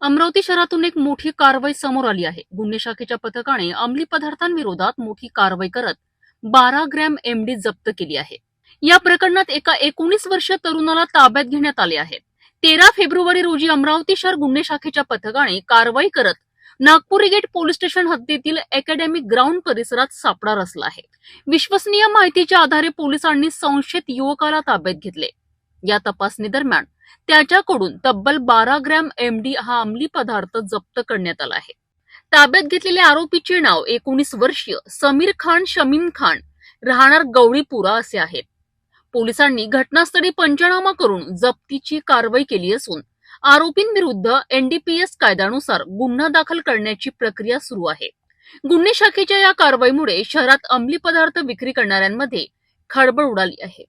अमरावती शहरातून एक मोठी कारवाई समोर आली आहे। गुन्हे शाखेच्या पथकाने अंमली पदार्थांविरोधात मोठी कारवाई करत 12 ग्रॅम एमडी जप्त केली आहे। या प्रकरणात एका 19 वर्षीय तरुणाला ताब्यात घेण्यात आले आहे। 13 फेब्रुवारी रोजी अमरावती शहर गुन्हे शाखेच्या पथकाने कारवाई करत नागपुरी गेट पोलीस स्टेशन हद्दीतील अकॅडमिक ग्राउंड परिसरात सापळा रचला आहे। विश्वसनीय माहितीच्या आधारे पोलिसांनी संशयित युवकाला ताब्यात घेतले। या तपासणी दरम्यान त्याच्याकडून तब्बल 12 ग्रॅम एमडी हा अंमली पदार्थ जप्त करण्यात आला आहे। ताब्यात घेतलेल्या आरोपीचे नाव 19 वर्षीय समीर खान शमीन खान राहणार गौरीपुरा असे आहे। पोलिसांनी घटनास्थळी पंचनामा करून जप्तीची कारवाई केली असून आरोपींविरुद्ध एनडीपीएस कायद्यानुसार गुन्हा दाखल करण्याची प्रक्रिया सुरू आहे। गुन्हे शाखेच्या या कारवाईमुळे शहरात अंमली पदार्थ विक्री करणाऱ्यांमध्ये खळबळ उडाली आहे।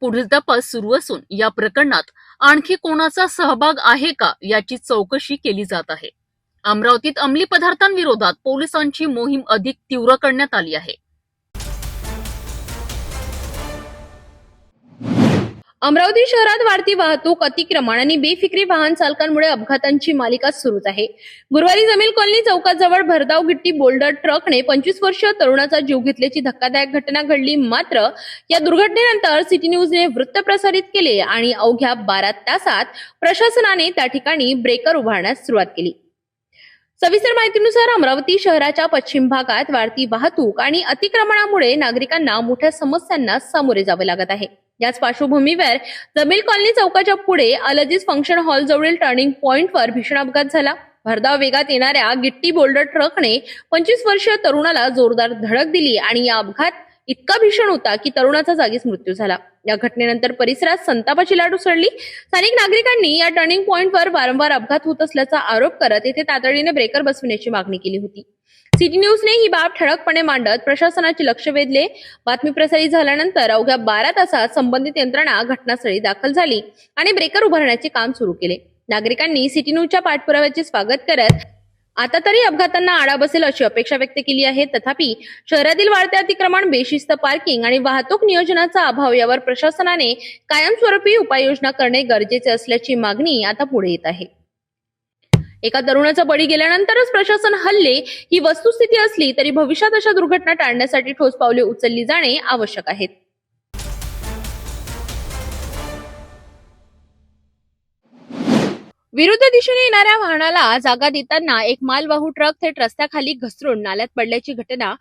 पुढील तपास सुरू असून या प्रकरणात आणखी कोणाचा सहभाग आहे का याची चौकशी केली जात आहे। अमरावतीत अंमली पदार्थांविरोधात पोलिसांची मोहीम अधिक तीव्र करण्यात आली आहे। अमरावती शहरात वाढती वाहतूक, अतिक्रमण आणि बेफिक्री वाहन चालकांमुळे अपघातांची मालिका सुरूच आहे। गुरुवारी जमील कॉलनी चौकाजवळ भरधाव गिट्टी बोल्डर ट्रकने 25 वर्षीय तरुणाचा जीव घेतल्याची धक्कादायक घटना घडली। मात्र या दुर्घटनेनंतर सिटी न्यूजने वृत्त प्रसारित केले आणि अवघ्या 12 तासात प्रशासनाने त्या ठिकाणी ब्रेकर उभारण्यास सुरुवात केली। सविस्तर माहितीनुसार अमरावती शहराच्या पश्चिम भागात वाढती वाहतूक आणि अतिक्रमणामुळे नागरिकांना मोठ्या समस्यांना सामोरे जावे लागत आहे। याच पार्श्वभूमीवर जमील कॉलनी चौकाच्या पुढे अलजीज फंक्शन हॉल जवळील टर्निंग पॉइंटवर भीषण अपघात झाला। भरधाव वेगात येणाऱ्या गिट्टी बोल्डर ट्रकने 25 वर्षीय तरुणाला जोरदार धडक दिली आणि या अपघात इतका भीषण होता की तरुणाचा जागीच मृत्यू झाला। या घटनेनंतर परिसरात संतापाची लाट उसळली। स्थानिक नागरिकांनी या टर्निंग पॉइंटवर वारंवार अपघात होत असल्याचा आरोप करत येथे तातडीने ब्रेकर बसविण्याची मागणी केली होती। सिटी न्यूजने ही बाब ठळकपणे मांडत प्रशासनाचे लक्ष वेधले। बातमी प्रसारित झाल्यानंतर अवघ्या 12 तासात संबंधित यंत्रणा घटनास्थळी दाखल झाली आणि ब्रेकर उभारण्याचे काम सुरू केले। नागरिकांनी सिटी न्यूजच्या पाठपुराव्याचे स्वागत करत आता तरी अपघातांना आळा बसेल अशी अपेक्षा व्यक्त केली आहे। तथापि शहरातील वाढते अतिक्रमण, बेशिस्त पार्किंग आणि वाहतूक नियोजनाचा अभाव यावर प्रशासनाने कायमस्वरूपी उपाययोजना करणे गरजेचे असल्याची मागणी आता पुढे येत आहे। एका तरुणाचा बळी गेल्यानंतरच प्रशासन हल्ले ही वस्तुस्थिती असली तरी भविष्यात अशा दुर्घटना टाळण्यासाठी ठोस पावले उचलली जाणे आवश्यक आहेत। विरुद्ध दिशेने येणाऱ्या वाहनाला जागा देताना एक मालवाहू ट्रक थेट रस्त्याखाली घसरून नाल्यात पडल्याची घटना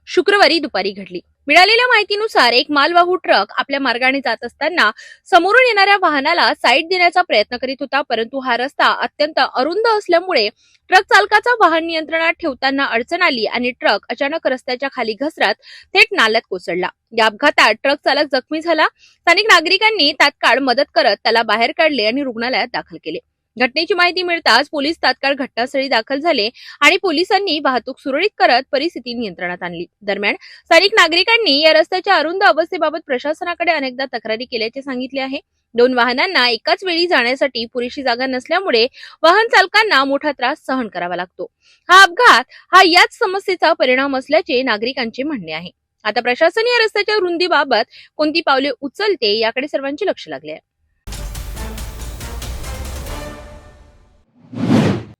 शुक्रवारी दुपारी घडली। मिळालेल्या माहितीनुसार एक मालवाहू ट्रक आपल्या मार्गाने जात असताना समोरून येणाऱ्या वाहनाला साईड देण्याचा प्रयत्न करीत होता, परंतु हा रस्ता अत्यंत अरुंद असल्यामुळे ट्रक चालकाचा वाहन नियंत्रणात ठेवताना अडचण आली आणि ट्रक अचानक रस्त्याच्या खाली घसरत थेट नाल्यात कोसळला। या अपघातात ट्रक चालक जखमी झाला। स्थानिक नागरिकांनी तात्काळ मदत करत त्याला बाहेर काढले आणि रुग्णालयात दाखल केले। घटनेची माहिती मिळताच पोलीस तात्काळ घटनास्थळी दाखल झाले आणि पोलिसांनी वाहतूक सुरळीत करत परिस्थिती नियंत्रणात आणली। दरम्यान स्थानिक नागरिकांनी या रस्त्याच्या अरुंद अवस्थेबाबत प्रशासनाकडे अनेकदा तक्रारी केल्याचे सांगितले आहे। 2 वाहनांना एकाच वेळी जाण्यासाठी पुरेशी जागा नसल्यामुळे वाहन चालकांना मोठा त्रास सहन करावा लागतो। हा अपघात हा याच समस्येचा परिणाम असल्याचे नागरिकांचे म्हणणे आहे। आता प्रशासन या रस्त्याच्या रुंदीबाबत कोणती पावले उचलते याकडे सर्वांचे लक्ष लागले आहे।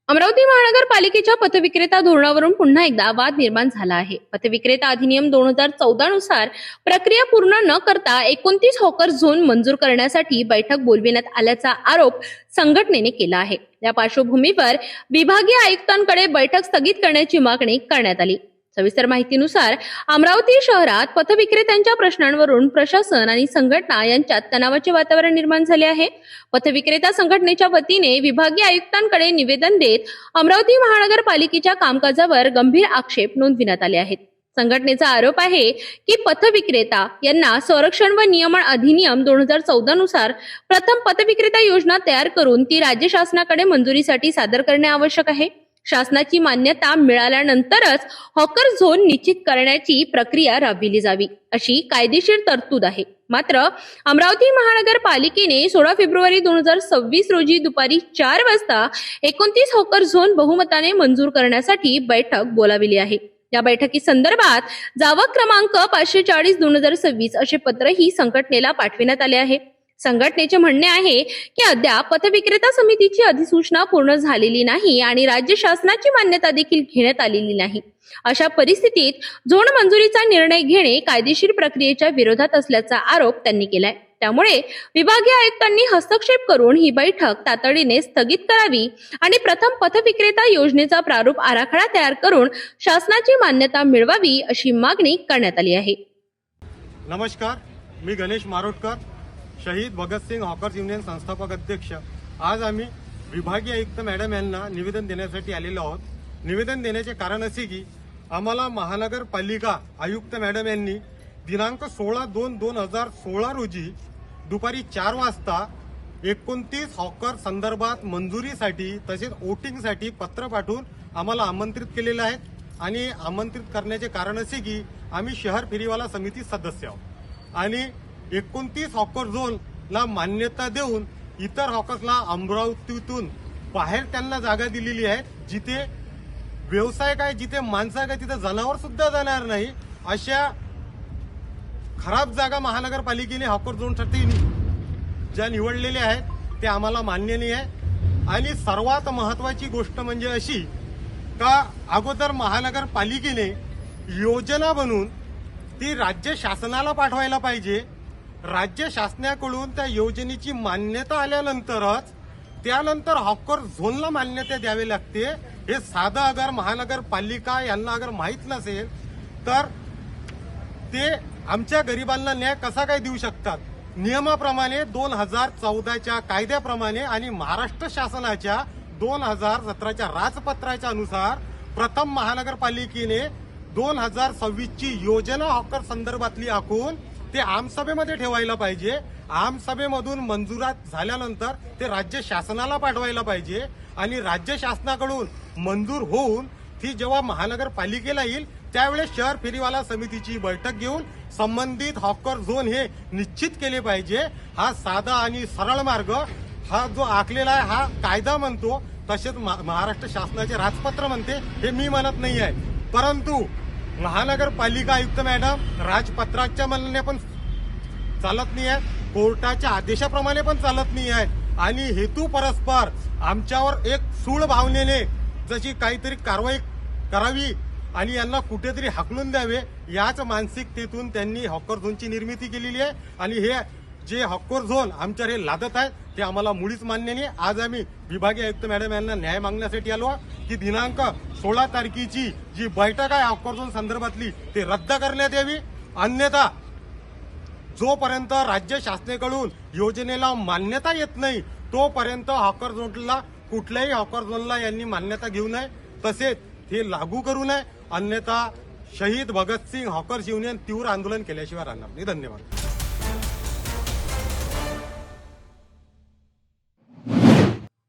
अमरावती महानगरपालिकेच्या पथविक्रेता धोरणावरून पुन्हा एकदा वाद निर्माण झाला आहे। पथविक्रेता अधिनियम 2014 नुसार प्रक्रिया पूर्ण न करता 29 हॉकर झोन मंजूर करण्यासाठी बैठक बोलविण्यात आल्याचा आरोप संघटनेने केला आहे। या पार्श्वभूमीवर विभागीय आयुक्तांकडे बैठक स्थगित करण्याची मागणी करण्यात आली। सविस्तर माहितीनुसार अमरावती शहरात पथविक्रेत्यांच्या प्रश्नांवरून प्रशासन आणि संघटना यांच्यात तणावाचे वातावरण निर्माण झाले आहे। पथविक्रेता संघटनेच्या वतीने विभागीय आयुक्तांकडे निवेदन देत अमरावती महानगरपालिकेच्या कामकाजावर गंभीर आक्षेप नोंदविण्यात आले आहेत। संघटनेचा आरोप आहे की पथविक्रेता यांना संरक्षण व नियमन अधिनियम 2014 नुसार प्रथम पथविक्रेता योजना तयार करून ती राज्य शासनाकडे मंजुरीसाठी सादर करणे आवश्यक आहे। शासनाची मान्यता मिळाल्यानंतरच हॉकर झोन निश्चित करण्याची प्रक्रिया राबविली जावी अशी कायदेशीर तरतूद आहे। मात्र अमरावती महानगरपालिकेने 16 फेब्रुवारी 2026 रोजी दुपारी 4 वाजता 29 हॉकर झोन बहुमताने मंजूर करण्यासाठी बैठक बोलाविली आहे। या बैठकीसंदर्भात जावक क्रमांक 540/2026 असे पत्रही संघटनेला पाठविण्यात आले आहे। संघटनेचे म्हणणे आहे की अद्याप पथविक्रेता समितीची अधिसूचना पूर्ण झालेली नाही आणि राज्य शासनाची मान्यता देखील घेण्यात आलेली नाही. अशा परिस्थितीत झोन मंजुरीचा निर्णय घेणे कायदेशीर प्रक्रियेच्या विरोधात असल्याचा आरोप त्यांनी केलाय. त्यामुळे विभागीय आयुक्तांनी हस्तक्षेप करून ही बैठक तातडीने स्थगित करावी आणि प्रथम पथविक्रेता योजनेचा प्रारूप आराखडा तयार करून शासनाची मान्यता मिळवावी अशी मागणी करण्यात आली आहे. नमस्कार, मी गणेश मारोटकर, शहीद भगतसिंग हॉकर्स युनियन संस्थापक अध्यक्ष. आज आम्ही विभागीय आयुक्त मॅडम यांना निवेदन देण्यासाठी आलेलो आहोत. निवेदन देण्याचे कारण असे की आम्हाला महानगरपालिका आयुक्त मॅडम यांनी दिनांक 16/2/2016 रोजी दुपारी 4 वाजता 29 हॉकर संदर्भात मंजुरीसाठी तसेच वोटिंगसाठी पत्र पाठवून आम्हाला आमंत्रित केलेलं आहे. आणि आमंत्रित करण्याचे कारण असे की आम्ही शहर फेरीवाला समिती सदस्य आहोत आणि 29 हॉकर झोनला मान्यता देऊन इतर हॉकर्सला अमरावतीतून बाहेर त्यांना जागा दिलेली आहे. जिथे व्यवसाय काय, जिथे माणसं काय, तिथे जनावर सुद्धा जाणार नाही अशा खराब जागा महानगरपालिकेने हॉकर झोनसाठी ज्या निवडलेल्या आहेत ते आम्हाला मान्य नाही आहे. आणि सर्वात महत्वाची गोष्ट म्हणजे अशी का अगोदर महानगरपालिकेने योजना बनवून ती राज्य शासनाला पाठवायला पाहिजे. राज्य शासनाकडून त्या योजनेची मान्यता आल्यानंतरच त्यानंतर हॉकर झोनला मान्यता द्यावी लागते. हे साधं अगर महानगरपालिका यांना अगर माहीत नसेल तर ते आमच्या गरिबांना न्याय कसा काय देऊ शकतात. नियमाप्रमाणे 2014च्या कायद्याप्रमाणे आणि महाराष्ट्र शासनाच्या 2017च्या राजपत्राच्या अनुसार प्रथम महानगरपालिकेने 2026ची योजना हॉकर संदर्भातली आखून ते आमसभेमध्ये ठेवायला पाहिजे. आमसभेमधून मंजुरात झाल्यानंतर ते राज्य शासनाला पाठवायला पाहिजे आणि राज्य शासनाकडून मंजूर होऊन ती जेव्हा महानगरपालिकेला येईल त्यावेळेस शहर फेरीवाला समितीची बैठक घेऊन संबंधित हॉकर झोन हे निश्चित केले पाहिजे. हा साधा आणि सरळ मार्ग हा जो आखलेला आहे हा कायदा म्हणतो, तसेच महाराष्ट्र शासनाचे राजपत्र म्हणते. हे मी म्हणत नाही आहे, परंतु महानगरपालिका आयुक्त मॅडम राजपत्राच्या म्हणणे पण चालत नाही आहे, कोर्टाच्या आदेशाप्रमाणे पण चालत नाही आहे आणि हेतू परस्पर आमच्यावर एक सूळ भावनेने जशी काहीतरी कारवाई करावी आणि यांना कुठेतरी हाकलून द्यावे याच मानसिकतेतून त्यांनी हॉकर झोनची निर्मिती केलेली आहे. आणि हे जे हॉकर झोन आमच्यावर हे लादत आहेत ते आम्हाला मुळीच मान्य नाही. आज आम्ही विभागीय आयुक्त मॅडम यांना न्याय मागण्यासाठी आलो की दिनांक 16 तारखेची जी बैठक आहे हॉकर झोन संदर्भातली ते रद्द करण्यात यावी. अन्यथा जोपर्यंत राज्य शासनाकडून योजनेला मान्यता येत नाही तोपर्यंत हॉकर झोनला कुठल्याही हॉकर झोनला यांनी मान्यता घेऊ नये, तसेच हे लागू करू नये. अन्यथा शहीद भगतसिंग हॉकर्स युनियन तीव्र आंदोलन केल्याशिवाय राहणार नाही. धन्यवाद.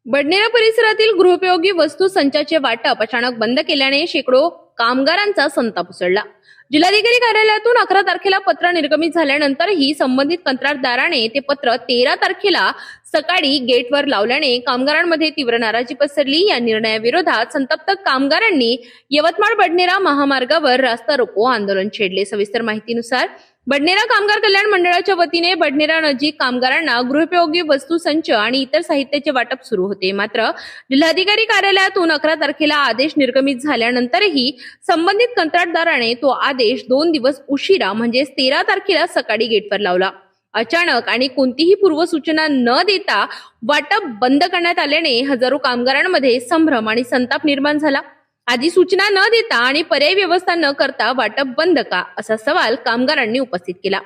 बडनेरा परिसरातील गृहोपयोगी वस्तू संचाचे वाटप अचानक बंद केल्याने शेकडो कामगारांचा संताप उसळला. जिल्हाधिकारी कार्यालयातून 11 तारखेला पत्र निर्गमित झाल्यानंतरही संबंधित कंत्राटदाराने ते पत्र 13 तारखेला सकाळी गेटवर लावल्याने कामगारांमध्ये तीव्र नाराजी पसरली. या निर्णयाविरोधात संतप्त कामगारांनी यवतमाळ बडनेरा महामार्गावर रास्ता रोको आंदोलन छेडले. सविस्तर माहितीनुसार बडनेरा कामगार कल्याण मंडळाच्या वतीने बडनेरा नजीक कामगारांना गृहोपयोगी वस्तू संच आणि इतर साहित्याचे वाटप सुरू होते. मात्र जिल्हाधिकारी कार्यालयातून 11 तारखेला आदेश निर्गमित झाल्यानंतरही संबंधित कंत्राटदाराने तो आदेश 2 दिवस उशिरा म्हणजेच 13 तारखेला सकाळी गेटवर लावला. अचानक आणि कोणतीही पूर्वसूचना न देता वाटप बंद करण्यात आल्याने हजारो कामगारांमध्ये संभ्रम आणि संताप निर्माण झाला. आधी सूचना न देता आणि पर्यायी व्यवस्था न करता वाटप बंद का, असा सवाल कामगारांनी उपस्थित केला.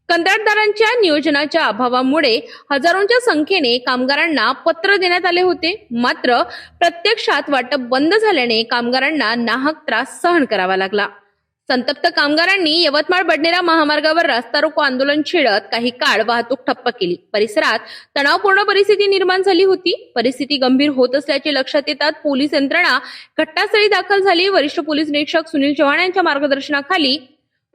कंत्राटदारांच्या नियोजनाच्या अभावामुळे हजारोंच्या संख्येने कामगारांना पत्र देण्यात आले होते. मात्र प्रत्यक्षात वाटप बंद झाल्याने कामगारांना नाहक त्रास सहन करावा लागला. संतप्त कामगारांनी यवतमाळ बडनेरा महामार्गावर रास्ता रोको आंदोलन छेडत काही काळ वाहतूक ठप्प केली. परिसरात तणावपूर्ण परिस्थिती निर्माण झाली होती. परिस्थिती गंभीर होत असल्याचे लक्षात येतात पोलीस यंत्रणा घटनास्थळी दाखल झाली. वरिष्ठ पोलीस निरीक्षक सुनील चव्हाण यांच्या मार्गदर्शनाखाली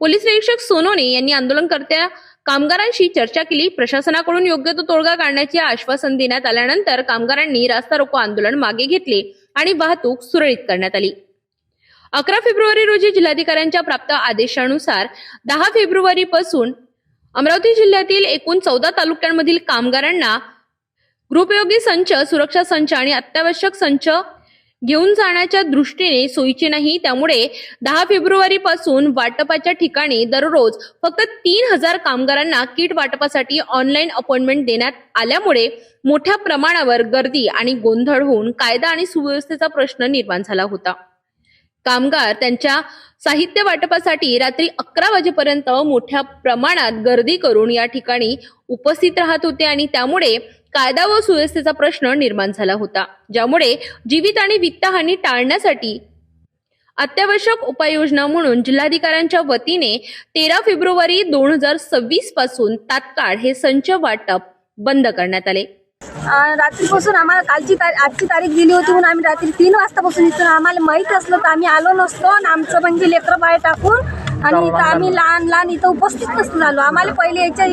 पोलीस निरीक्षक सोनोने यांनी आंदोलनकर्त्या कामगारांशी चर्चा केली. प्रशासनाकडून योग्य तो तोडगा काढण्याचे आश्वासन देण्यात आल्यानंतर कामगारांनी रास्ता रोको आंदोलन मागे घेतले आणि वाहतूक सुरळीत करण्यात आली. 11 फेब्रुवारी रोजी जिल्हाधिकाऱ्यांच्या प्राप्त आदेशानुसार 10 फेब्रुवारीपासून अमरावती जिल्ह्यातील एकूण 14 तालुक्यांमधील कामगारांना गृहोपयोगी संच, सुरक्षा संच आणि अत्यावश्यक संच घेऊन जाण्याच्या दृष्टीने सोयीचे नाही. त्यामुळे 10 फेब्रुवारी पासून वाटपाच्या ठिकाणी दररोज फक्त 3000 कामगारांना किट वाटपासाठी ऑनलाईन अपॉइंटमेंट देण्यात आल्यामुळे मोठ्या प्रमाणावर गर्दी आणि गोंधळ होऊन कायदा आणि सुव्यवस्थेचा प्रश्न निर्माण झाला होता. कामगार त्यांच्या साहित्य वाटपासाठी रात्री 11 वाजेपर्यंत मोठ्या प्रमाणात गर्दी करून या ठिकाणी उपस्थित राहत होते आणि त्यामुळे कायदा व सुव्यवस्थेचा प्रश्न निर्माण झाला होता, ज्यामुळे जीवित आणि वित्तहानी टाळण्यासाठी अत्यावश्यक उपाययोजना म्हणून जिल्हाधिकाऱ्यांच्या वतीने 13 फेब्रुवारी 2026 पासून तात्काळ हे संच वाटप बंद करण्यात आले. रात्रीपासून आम्हाला आजची तारीख दिली होती म्हणून आम्ही रात्री 3 वाजतापासून इथून आम्हाला माहित असलं तर आम्ही आलो नसतो आणि आमचं म्हणजे लेकरं बाहेर टाकून आणि इथं आम्ही लहान इथं उपस्थित नसतो झालो. आम्हाला पहिले याच्या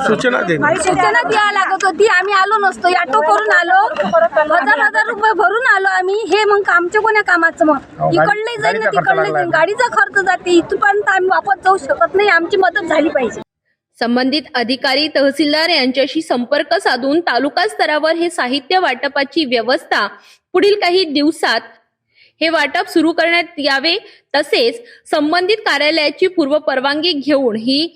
सूचना द्यायला लागत होती. आम्ही आलो नसतो, ऑटो करून आलो, 1000 रुपये भरून आलो आम्ही. हे मग आमच्या कोण्या कामाचं? मग इकडले जाईल ना तिकडले जाईल, गाडीचा खर्च जाते, इथपर्यंत आम्ही वापस जाऊ शकत नाही. आमची मदत झाली पाहिजे. संबंधित अधिकारी, तहसीलदार यांच्याशी संपर्क साधून तालुका स्तरावर हे साहित्य वाटपाची व्यवस्था पुढील काही दिवसात हे वाटप सुरू करण्यात यावे. तसेच संबंधित कार्यालयाची पूर्व परवानगी घेऊन ही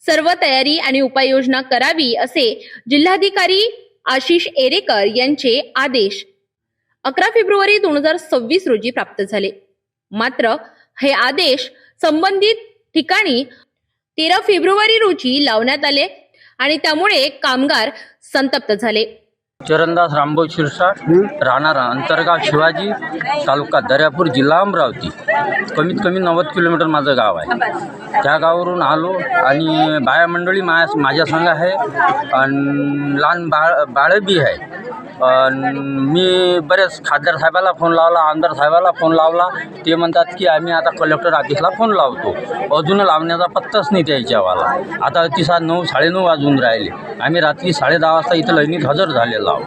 सर्व तयारी आणि उपाययोजना करावी असे जिल्हाधिकारी आशिष एरेकर यांचे आदेश 11 फेब्रुवारी 2026 रोजी प्राप्त झाले. मात्र हे आदेश संबंधित ठिकाणी 13 फेब्रुवारी रोजी लावण्यात आले आणि त्यामुळे कामगार संतप्त झाले. चरणदास रामभाऊ शिरसाट, राहणार अंतरगाव शिवाजी, तालुका दर्यापूर, जिल्हा अमरावती. कमीत कमी 90 किलोमीटर माझं गाव आहे. त्या गावावरून आलो आणि बाया मंडळी माझ्या संग आहे आणि लहान बाळ बी आहे. मी बरेच खासदार साहेबाला फोन लावला, आमदार साहेबाला फोन लावला. ते म्हणतात की आम्ही आता कलेक्टर ऑफिसला फोन लावतो. अजून लावण्याचा पत्ताच नाही त्याच्यावाला. आता अतिशय 9, 9:30 वाजून राहिले. आम्ही रात्री 10:30 वाजता इथं लाईनीत हजर झालेलो आहोत.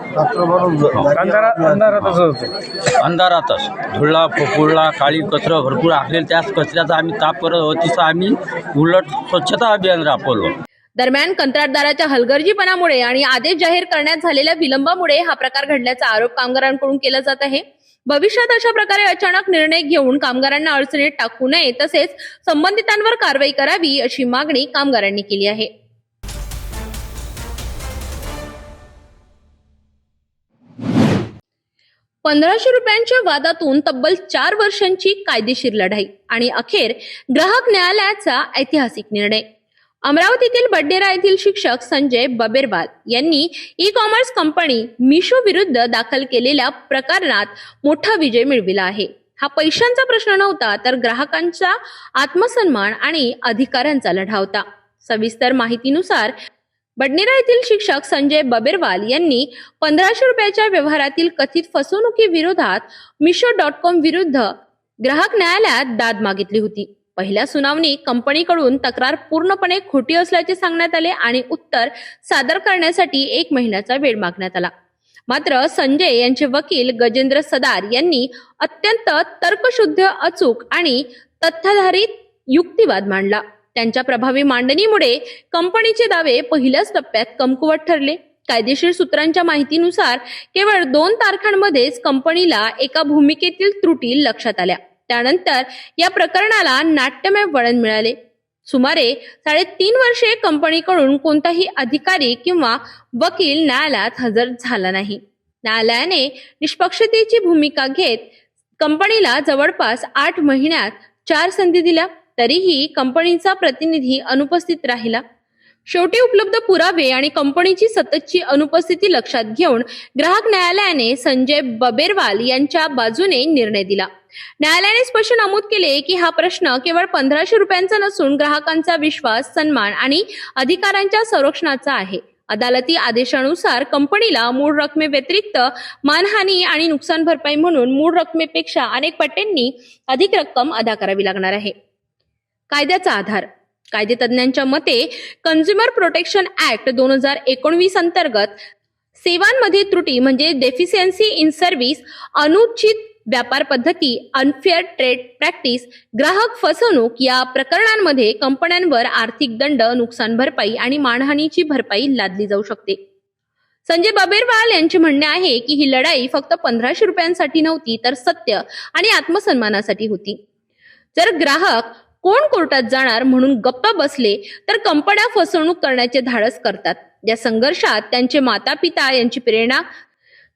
अंधारातच धुळला, पोपळला, काळी कचरा भरपूर असलेली, त्याच कचऱ्याचा आम्ही ताप करत अतिशय आम्ही उलट स्वच्छता अभियान राबवलो. दरम्यान कंत्राटदाराच्या हलगर्जीपणामुळे आणि आदेश जाहीर करण्यात झालेल्या विलंबामुळे हा प्रकार घडल्याचा आरोप कामगारांकडून केला जात आहे. भविष्यात अशा प्रकारे अचानक निर्णय घेऊन कामगारांना अडचणीत टाकू नये, तसेच संबंधितांवर कारवाई करावी अशी मागणी कामगारांनी केली आहे. ₹1,500 वादातून तब्बल 4 वर्षांची कायदेशीर लढाई आणि अखेर ग्राहक न्यायालयाचा ऐतिहासिक निर्णय. अमरावतीतील बडनेरा येथील शिक्षक संजय बबेरवाल यांनी ई कॉमर्स कंपनी मिशो विरुद्ध दाखल केलेल्या प्रकरणात मोठा विजय मिळविला आहे. हा पैशांचा प्रश्न नव्हता, तर ग्राहकांचा आत्मसन्मान आणि अधिकारांचा लढा होता. सविस्तर माहितीनुसार बडनेरा येथील शिक्षक संजय बबेरवाल यांनी ₹1,500 व्यवहारातील कथित फसवणुकीविरोधात Meesho.com विरुद्ध ग्राहक न्यायालयात दाद मागितली होती. पहिल्या सुनावणीत कंपनीकडून तक्रार पूर्णपणे खोटी असल्याचे सांगण्यात आले आणि उत्तर सादर करण्यासाठी 1 महिन्याचा वेळ मागण्यात आला. मात्र संजय यांचे वकील गजेंद्र सदार यांनी अत्यंत तर्कशुद्ध, अचूक आणि तथ्याधारित युक्तिवाद मांडला. त्यांच्या प्रभावी मांडणीमुळे कंपनीचे दावे पहिल्याच टप्प्यात कमकुवत ठरले. कायदेशीर सूत्रांच्या माहितीनुसार केवळ 2 तारखांमध्येच कंपनीला एका भूमिकेतील त्रुटी लक्षात आल्या. त्यानंतर या प्रकरणाला नाट्यमय वळण मिळाले. सुमारे 3.5 वर्षे कंपनीकडून कोणताही अधिकारी किंवा वकील न्यायालयात हजर झाला नाही. न्यायालयाने निष्पक्षतेची भूमिका घेत कंपनीला जवळपास 8 महिन्यात 4 संधी दिल्या. तरीही कंपनीचा प्रतिनिधी अनुपस्थित राहिला. शेवटी उपलब्ध पुरावे आणि कंपनीची सततची अनुपस्थिती लक्षात घेऊन ग्राहक न्यायालयाने संजय बबेरवाल यांच्या बाजूने निर्णय दिला. न्यायालयाने स्पष्ट नमूद केले की हा प्रश्न केवळ ₹1,500 नसून ग्राहकांचा विश्वास, सन्मान आणि अधिकारांच्या संरक्षणाचा आहे. अदालती आदेशानुसार कंपनीला मूळ रकमेव्यतिरिक्त मानहानी आणि नुकसान भरपाई म्हणून मूळ रकमेपेक्षा अनेक पटींनी अधिक रक्कम अदा करावी लागणार आहे. कायद्याचा आधार. कायदेतज्ञांच्या मते कन्झ्युमर प्रोटेक्शन ऍक्ट 2019 अंतर्गत सेवांमध्ये त्रुटी म्हणजे डेफिशियन्सी इन सर्व्हिस, अनुचित व्यापार पद्धती, अनफेअर ट्रेड प्रॅक्टिस, ग्राहक फसवणूक या प्रकरणांमध्ये कंपन्यांवर आर्थिक दंड, नुकसान भरपाई आणि मानहानीची भरपाई लादली जाऊ शकते. संजय बबेरवाल यांचे म्हणणे आहे की ही लढाई फक्त 1500 रुपयांसाठी नव्हती, तर सत्य आणि आत्मसन्मानासाठी होती. जर ग्राहक कोण कोर्टात जाणार म्हणून गप्प बसले तर कंपन्या फसवणूक करण्याचे धाडस करतात. या संघर्षात त्यांचे माता पिता यांची प्रेरणा,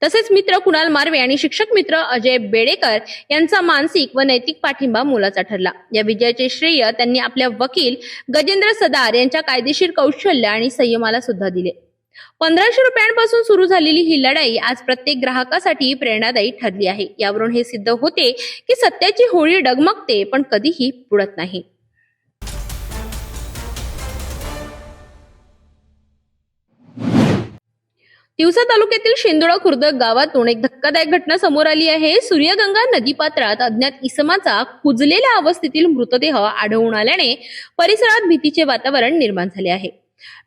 तसेच मित्र कुणाल मार्वे आणि शिक्षक मित्र अजय बेडेकर यांचा मानसिक व नैतिक पाठिंबा मोलाचा ठरला. या विजयाचे श्रेय त्यांनी आपल्या वकील गजेंद्र सदार यांच्या कायदेशीर कौशल्य आणि संयमाला सुद्धा दिले. 1500 रुपयांपासून सुरू झालेली ही लढाई आज प्रत्येक ग्राहकासाठी प्रेरणादायी ठरली आहे. यावरून हे सिद्ध होते की सत्याची होळी डगमगते पण कधीही बुडत नाही. तिवसा तालुक्यातील शेंदोळा खुर्द गावातून एक धक्कादायक घटना समोर आली आहे. सूर्यगंगा नदीपात्रात अज्ञात इसमाचा कुजलेल्या अवस्थेतील मृतदेह आढळून आल्याने परिसरात भीतीचे वातावरण निर्माण झाले आहे.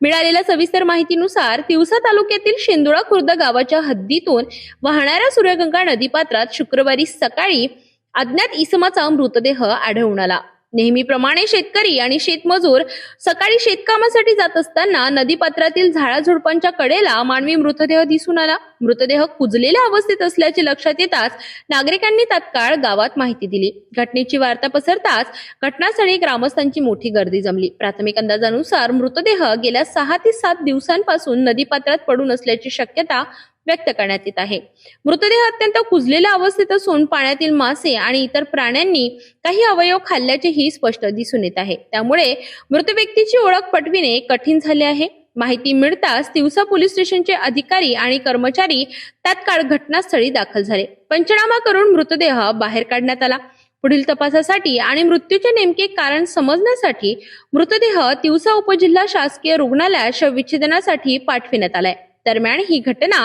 मिळालेल्या सविस्तर माहितीनुसार तिवसा तालुक्यातील शेंदोळा खुर्द गावाच्या हद्दीतून वाहणाऱ्या सूर्यगंगा नदीपात्रात शुक्रवारी सकाळी अज्ञात इसमाचा मृतदेह आढळून आला. नेहमीप्रमाणे शेतकरी आणि शेतमजूर सकाळी शेतकामासाठी जात असताना नदीपात्रातील झाडाझुडपांच्या कडेला मानवी मृतदेह दिसून आला. मृतदेह कुजलेल्या अवस्थेत असल्याचे लक्षात येताच नागरिकांनी तात्काळ गावात माहिती दिली. घटनेची वार्ता पसरताच घटनास्थळी ग्रामस्थांची मोठी गर्दी जमली. प्राथमिक अंदाजानुसार मृतदेह गेल्या 6 ते 7 दिवसांपासून नदीपात्रात पडून असल्याची शक्यता व्यक्त करण्यात येत आहे. मृतदेह अत्यंत कुजलेल्या अवस्थेत असून पाण्यातील मासे आणि इतर प्राण्यांनी काही अवयव खाल्ल्याचेही स्पष्ट दिसून येत आहे. त्यामुळे मृत व्यक्तीची ओळख पटविणे कठीण झाले आहे. माहिती मिळताच तिवसा पोलीस स्टेशनचे अधिकारी आणि कर्मचारी तात्काळ घटनास्थळी दाखल झाले. पंचनामा करून मृतदेह बाहेर काढण्यात आला. पुढील तपासासाठी आणि मृत्यूचे नेमके कारण समजण्यासाठी मृतदेह तिवसा उपजिल्हा शासकीय रुग्णालयात शवविच्छेदनासाठी पाठविण्यात आलाय. दरम्यान ही घटना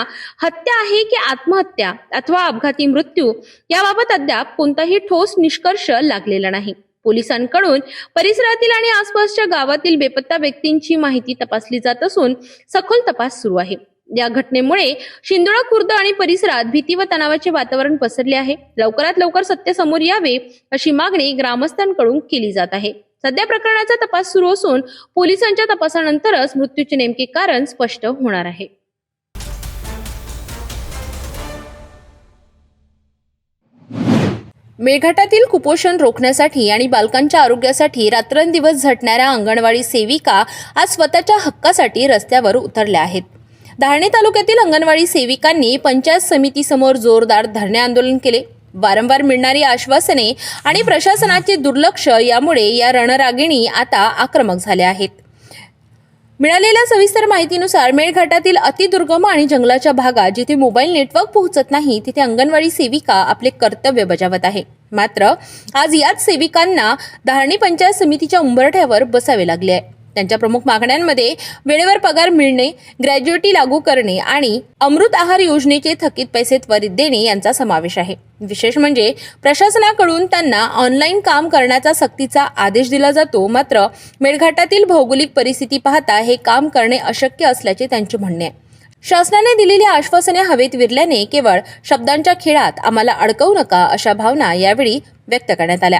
हत्या आहे की आत्महत्या अथवा अपघाती मृत्यू याबाबत अद्याप कोणताही ठोस निष्कर्ष लागलेला नाही. पोलिसांकडून परिसरातील आणि आसपासच्या गावातील बेपत्ता व्यक्तींची माहिती तपासली जात असून सखोल तपास सुरू आहे. या घटनेमुळे शेंदोळा खुर्द आणि परिसरात भीती व तणावाचे वातावरण पसरले आहे. लवकरात लवकर सत्य समोर यावे अशी मागणी ग्रामस्थांकडून केली जात आहे. सध्या प्रकरणाचा तपास सुरू असून पोलिसांच्या तपासानंतरच मृत्यूचे नेमके कारण स्पष्ट होणार आहे. मेळघाटातील कुपोषण रोखण्यासाठी आणि बालकांच्या आरोग्यासाठी रात्रंदिवस झटणाऱ्या अंगणवाडी सेविका आज स्वतःच्या हक्कासाठी रस्त्यावर उतरल्या आहेत. धारणी तालुक्यातील अंगणवाडी सेविकांनी पंचायत समितीसमोर जोरदार धरणे आंदोलन केले. वारंवार मिळणारी आश्वासने आणि प्रशासनाचे दुर्लक्ष यामुळे या रणरागिणी आता आक्रमक झाल्या आहेत. मिळालेल्या सविस्तर माहितीनुसार मेळघाटातील अतिदुर्गम आणि जंगलाच्या भागात जिथे मोबाईल नेटवर्क पोहोचत नाही तिथे अंगणवाडी सेविका आपले कर्तव्य बजावत आहे. मात्र आज याच सेविकांना धारणी पंचायत समितीच्या उंबरठ्यावर बसावे लागले आहे. त्यांच्या प्रमुख मागण्यांमध्ये वेळेवर पगार मिळणे, ग्रॅज्युएटी लागू करणे आणि अमृत आहार योजनेचे थकीत पैसे त्वरित देणे यांचा समावेश आहे. विशेष म्हणजे प्रशासनाकडून त्यांना ऑनलाईन काम करण्याचा सक्तीचा आदेश दिला जातो. मात्र मेळघाटातील भौगोलिक परिस्थिती पाहता हे काम करणे अशक्य असल्याचे त्यांचे म्हणणे आहे. शासनाने दिलेली आश्वासने हवेत विरल्याने केवळ शब्दांच्या खेळात आम्हाला अडकवू नका अशा भावना यावेळी व्यक्त करण्यात आल्या.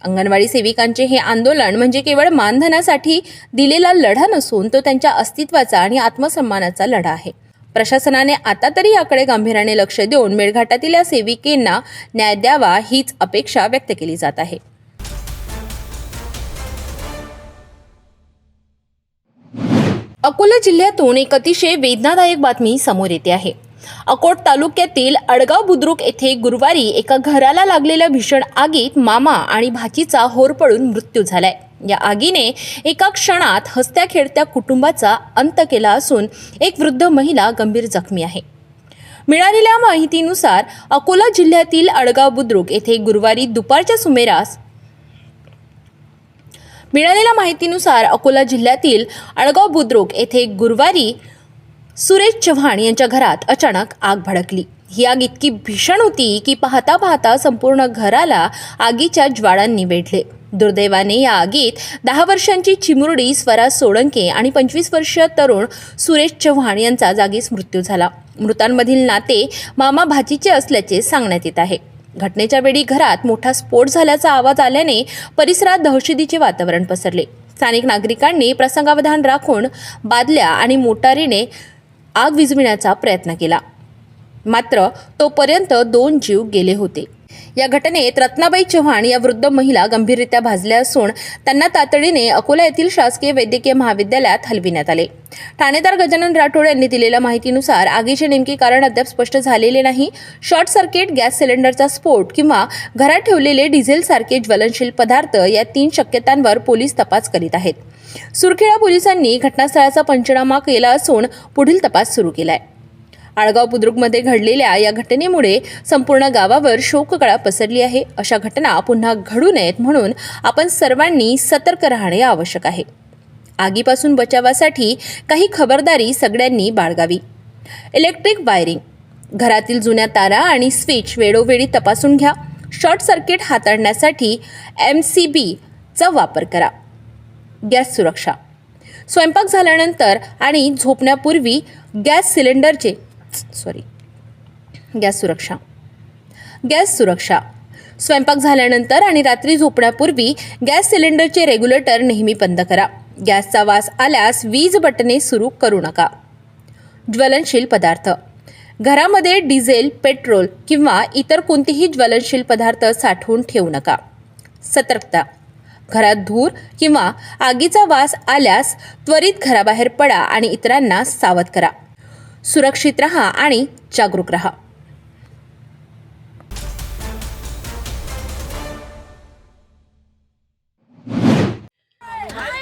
अंगणवाडी सेविकांचे हे आंदोलन म्हणजे केवळ मानधनासाठी दिलेला लढा नसून तो त्यांच्या अस्तित्वाचा आणि आत्मसन्मानाचा लढा आहे. प्रशासनाने आता तरी याकडे गांभीर्याने लक्ष देऊन मेळघाटातील या सेविकेंना न्याय द्यावा हीच अपेक्षा व्यक्त केली जात आहे. अकोला जिल्ह्यातून एक अतिशय वेदनादायक बातमी समोर येते आहे. अकोट तालुक्यातील अडगाव बुद्रुक येथे गुरुवारी एका घराला लागलेल्या भीषण आगीत मामा आणि भाचीचा होरपळून मृत्यू झालाय. या आगीने एका क्षणात हसत्या खेळत्या कुटुंबाचा अंत केला असून एक वृद्ध महिला गंभीर जखमी आहे. मिळालेल्या माहितीनुसार अकोला जिल्ह्यातील अडगाव बुद्रुक येथे गुरुवारी दुपारच्या सुमारास सुरेश चव्हाण यांच्या घरात अचानक आग भडकली. ही आग इतकी भीषण होती की पाहता पाहता संपूर्ण घराला आगीच्या ज्वाळांनी वेढले. दुर्दैवाने या आगीत 10 वर्षांची चिमुरडी स्वरा सोळंके आणि 25 वर्षीय तरुण सुरेश चव्हाण यांचा जागीच मृत्यू झाला. मृतांमधील नाते मामा भाचीचे असल्याचे सांगण्यात येत आहे. घटनेच्या वेळी घरात मोठा स्फोट झाल्याचा आवाज आल्याने परिसरात दहशतीचे वातावरण पसरले. स्थानिक नागरिकांनी प्रसंगावधान राखून बादल्या आणि मोटारीने आग विझविण्याचा प्रयत्न केला, मात्र तोपर्यंत 2 जीव गेले होते. या घटनेत रत्नाबाई चव्हाण या वृद्ध महिला गंभीररित्या भाजल्या असून त्यांना तातडीने अकोला येथील शासकीय वैद्यकीय महाविद्यालयात हलविण्यात आले. ठाणेदार गजानन राठोड यांनी दिलेल्या माहितीनुसार आगीचे नेमके कारण अद्याप स्पष्ट झालेले नाही. शॉर्ट सर्किट, गॅस सिलेंडरचा स्फोट किंवा घरात ठेवलेले डिझेल सारखे ज्वलनशील पदार्थ या 3 शक्यतांवर पोलीस तपास करीत आहेत. सुरखेडा पोलिसांनी घटनास्थळाचा पंचनामा केला असून पुढील तपास सुरू केलाय. आळगाव बुद्रुकमध्ये घडलेल्या या घटनेमुळे संपूर्ण गावावर शोककळा पसरली आहे. अशा घटना पुन्हा घडू नयेत म्हणून आपण सर्वांनी सतर्क राहणे आवश्यक आहे. आगीपासून बचावासाठी काही खबरदारी सगळ्यांनी बाळगावी. इलेक्ट्रिक वायरिंग, घरातील जुन्या तारा आणि स्विच वेळोवेळी तपासून घ्या. शॉर्ट सर्किट हाताळण्यासाठी MCBचा वापर करा. गॅस सुरक्षा, स्वयंपाक झाल्यानंतर आणि झोपण्यापूर्वी गॅस सुरक्षा, स्वयंपाक झाल्यानंतर आणि रात्री झोपण्यापूर्वी गॅस सिलेंडरचे रेग्युलेटर नेहमी बंद करा. गॅसचा वास आल्यास वीज बटणे सुरू करू नका. ज्वलनशील पदार्थ, घरामध्ये डिझेल, पेट्रोल किंवा इतर कोणतेही ज्वलनशील पदार्थ साठवून ठेवू नका. सतर्कता, घरात धूर किंवा आगीचा वास आल्यास त्वरित घराबाहेर पडा आणि इतरांना सावध करा. सुरक्षित रहा आणि जागरूक रहा.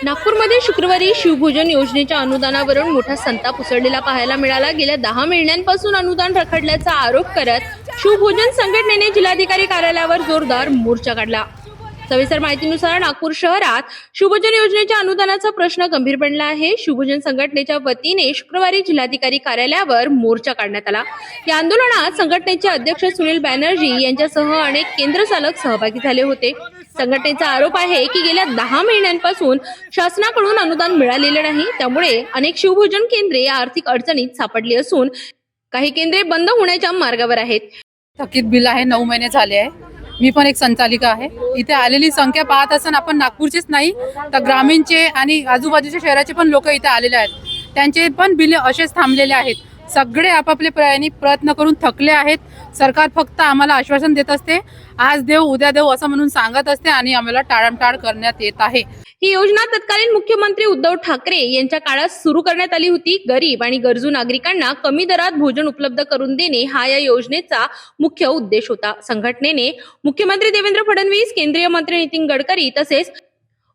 नागपूरमध्ये शुक्रवारी शिवभोजन योजनेच्या अनुदानावरून मोठा संताप उसळलेला पाहायला मिळाला. गेल्या 10 महिन्यांपासून अनुदान रखडल्याचा आरोप करत शिवभोजन संघटनेने जिल्हाधिकारी कार्यालयावर जोरदार मोर्चा काढला. सविस्तर माहितीनुसार नागपूर शहरात शिवभोजन योजनेच्या अनुदानाचा प्रश्न गंभीर बनला आहे. शिवभोजन संघटनेच्या वतीने शुक्रवारी जिल्हाधिकारी कार्यालयावर मोर्चा काढण्यात आला. या आंदोलनात संघटनेचे अध्यक्ष सुनील बॅनर्जी यांच्यासह अनेक केंद्र चालक सहभागी झाले होते. संघटनेचा आरोप आहे की गेल्या 10 महिन्यांपासून शासनाकडून अनुदान मिळालेले नाही. त्यामुळे अनेक शिवभोजन केंद्रे आर्थिक अडचणीत सापडली असून काही केंद्रे बंद होण्याच्या मार्गावर आहेत. थकीत बिल आहे, 9 महिने झाले आहे. मी पण एक संचालिका आहे. इथे आलेली संख्या पाहत असताना आपण नागपूरचेच नाही तर ग्रामीणचे आणि आजूबाजूच्या शहराचे पण लोक इथे आलेले आहेत. त्यांचे पण बिल असेच थांबलेले आहेत. सगळे आपापले प्रयत्न करून थकले आहेत. सरकार फक्त आम्हाला आश्वासन देत असते, आज देऊ उद्या देऊ असं म्हणून सांगत असते आणि आम्हाला टाळमटाळ करण्यात येत आहे. ही योजना तत्कालीन मुख्यमंत्री उद्धव ठाकरे यांच्या काळात सुरू करण्यात आली होती. गरीब आणि गरजू नागरिकांना कमी दरात भोजन उपलब्ध करून देणे हा या योजनेचा मुख्य उद्देश होता. संघटनेने मुख्यमंत्री देवेंद्र फडणवीस, केंद्रीय मंत्री नितीन गडकरी तसेच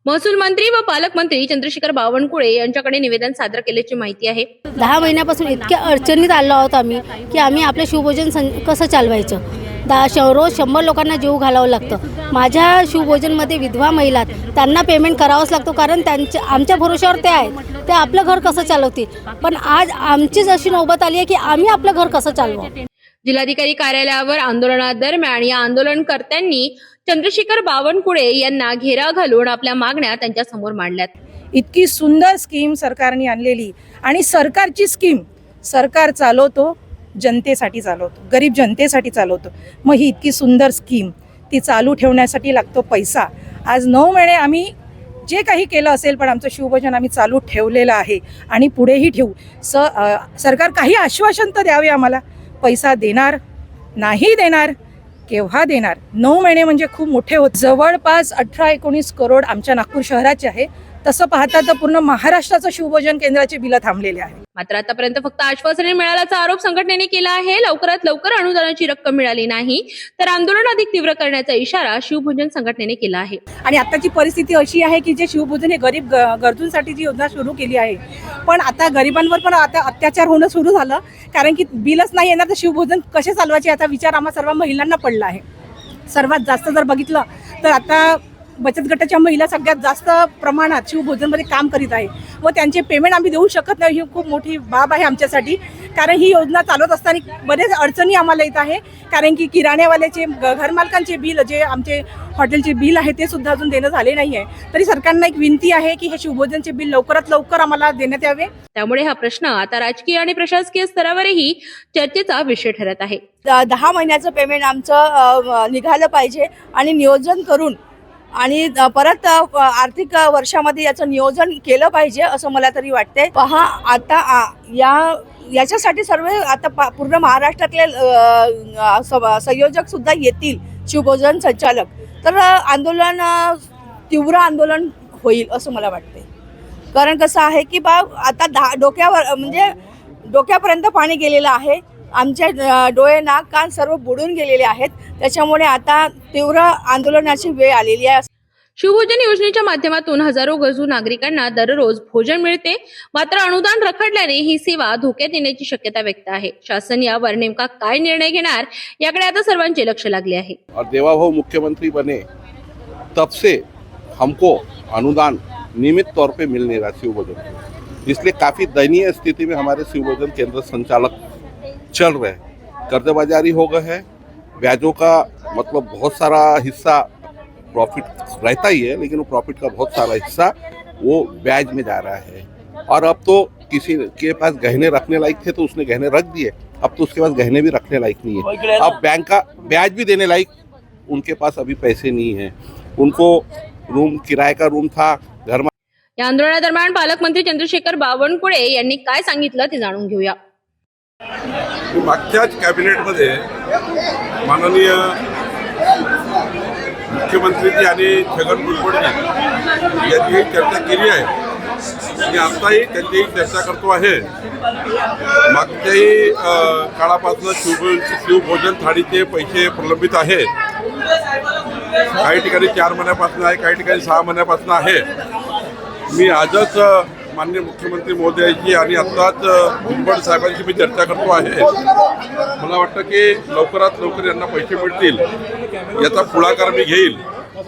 महसूल मंत्री व पालकमंत्री चंद्रशेखर बावनकुळे यांच्याकडे निवेदन सादर केल्याची माहिती आहे. 10 महिन्यापासून इतक्या अडचणीत आलो आहोत आम्ही की आम्ही आपलं शिवभोजन कसं चालवायचं. रोज 100 लोकांना जीव घालावं लागतं. माझ्या शिवभोजनमध्ये विधवा महिला त्यांना पेमेंट करावंच लागतो, कारण आमच्या भरोश्यावर ते आहेत. ते आपलं घर कसं चालवतील. पण आज आमचीच अशी नौबत आली आहे की आम्ही आपलं घर कसं चालवू. जिल्हाधिकारी कार्यालयावर आंदोलनादरम्यान या आंदोलनकर्त्यांनी चंद्रशेखर बावनकुळे यांना घेरा घालून आपल्या मागण्या त्यांच्या समोर मांडल्यात. इतकी सुंदर स्कीम सरकारने आणलेली आणि सरकारची स्कीम सरकार चालवतो, जनतेसाठी चालवतो, गरीब जनतेसाठी चालवतो. मग ही इतकी सुंदर स्कीम ती चालू ठेवण्यासाठी लागतो पैसा. आज 9 महिने आम्ही जे काही केलं असेल पण आमचं शिवभोजन आम्ही चालू ठेवलेलं आहे आणि पुढेही ठेवू. सरकार काही आश्वासन तर द्यावे आम्हाला. पैसा देणार नाही देणार, केव्हा देणार. 9 महिने म्हणजे खूप मोठे होत. जवळपास 18-19 करोड आमच्या नागपूर शहराचे आहे. तसं पाहता तर पूर्ण महाराष्ट्राचं शिवभोजन केंद्राचे बिलं थांबलेले आहे. मात्र आतापर्यंत फक्त आश्वासने मिळाल्याचा आरोप संघटनेने केला आहे. लवकरात लवकर अनुदानाची रक्कम मिळाली नाही तर आंदोलन अधिक तीव्र करण्याचा इशारा शिवभोजन संघटनेने केला आहे. आणि आताची परिस्थिती अशी आहे की जे शिवभोजन हे गरीब गरजूंसाठी जी योजना सुरू केली आहे, पण आता गरिबांवर पण आता अत्याचार होणं सुरू झालं. कारण की बिलच नाही येणार तर शिवभोजन कसे चालवायचे याचा विचार आम्हा सर्व महिलांना पडला आहे. सर्वात जास्त जर बघितलं तर आता बचत गटाच्या महिला सगळ्यात जास्त प्रमाणात शिवभोजनमध्ये काम करीत आहे व त्यांचे पेमेंट आम्ही देऊ शकत नाही. ही खूप मोठी बाब आहे आमच्यासाठी. कारण ही योजना चालवत असताना बरेच अडचणी आम्हाला येत आहे. कारण की किराण्यावाल्याचे घरमालकांचे बिल, जे आमचे हॉटेलचे बिल आहे ते सुद्धा अजून देणं झाले नाही आहे. तरी सरकारला एक विनंती आहे की हे शिवभोजनचे बिल लवकरात लवकर आम्हाला देण्यात यावे. त्यामुळे हा प्रश्न आता राजकीय आणि प्रशासकीय स्तरावरही चर्चेचा विषय ठरत आहे. 10 महिन्याचं पेमेंट आमचं निघालं पाहिजे आणि नियोजन करून आणि परत आर्थिक वर्षामध्ये याचं नियोजन केलं पाहिजे असं मला तरी वाटते. पहा आता याच्यासाठी सर्व आता पूर्ण महाराष्ट्रातले संयोजक सुद्धा येतील, शिवभोजन संचालक. तर आंदोलन तीव्र आंदोलन होईल असं मला वाटते. कारण कसं आहे की आता डोक्यावर म्हणजे डोक्यापर्यंत पाणी गेलेलं आहे. आमचे डोळे, नाक, कान सर्व बुडून गेलेले आहेत. त्याच्यामुळे आता तीव्र आंदोलनाची वेळ आलेली आहे. शिवभोजन योजनेच्या माध्यमातून हजारो गरजू नागरिकांना दररोज भोजन मिळते. मात्र अनुदान रखडल्याने ही सेवा धोक्यात येण्याची शक्यता व्यक्त आहे. शासन यावर नेमका काय निर्णय घेणार याकडे आता सर्वांचे लक्ष लागले आहे. और देवाभाऊ मुख्यमंत्री बने तब से हमको अनुदान नियमित तौर पे मिल नहीं रहा शिवभोजन, इसलिए काफ़ी दयनीय स्थिति में हमारे शिवभोजन केंद्र संचालक चल रहे हैं. कर्जबाजारी हो गए हैं, ब्याजों का मतलब बहुत सारा हिस्सा प्रॉफिट रहता ही है, लेकिन वो प्रॉफिट का बहुत सारा हिस्सा वो ब्याज में जा रहा है. और अब तो किसी के पास गहने रखने लायक थे तो उसने गहने रख दिए, अब तो उसके पास गहने भी रखने लायक नहीं है. अब बैंक का ब्याज भी देने लायक उनके पास अभी पैसे नहीं है. उनको रूम, किराए का रूम था घर. या आंदोलनादरम्यान पालकमंत्री चंद्रशेखर बावनकुळे यांनी काय सांगितलं ते जाणून घेऊया. मागच्याच कॅबिनेटमध्ये माननीय मुख्यमंत्रीजी आणि छगन भुजबळजी यांची चर्चा केली आहे आणि आताही त्यांची चर्चा करतो आहे. मागच्याही काळापासून शिवभोजन थाळीचे पैसे प्रलंबित आहेत. काही ठिकाणी 4 महिन्यापासून आहे, काही ठिकाणी 6 महिन्यापासून आहे. मी आजच माननीय मुख्यमंत्री महोदयाची आणि आत्ताच भुजबळ साहेबांशी मी चर्चा करतो आहे. मला वाटतं की लवकरात लवकर यांना पैसे मिळतील याचा पुढाकार मी घेईल.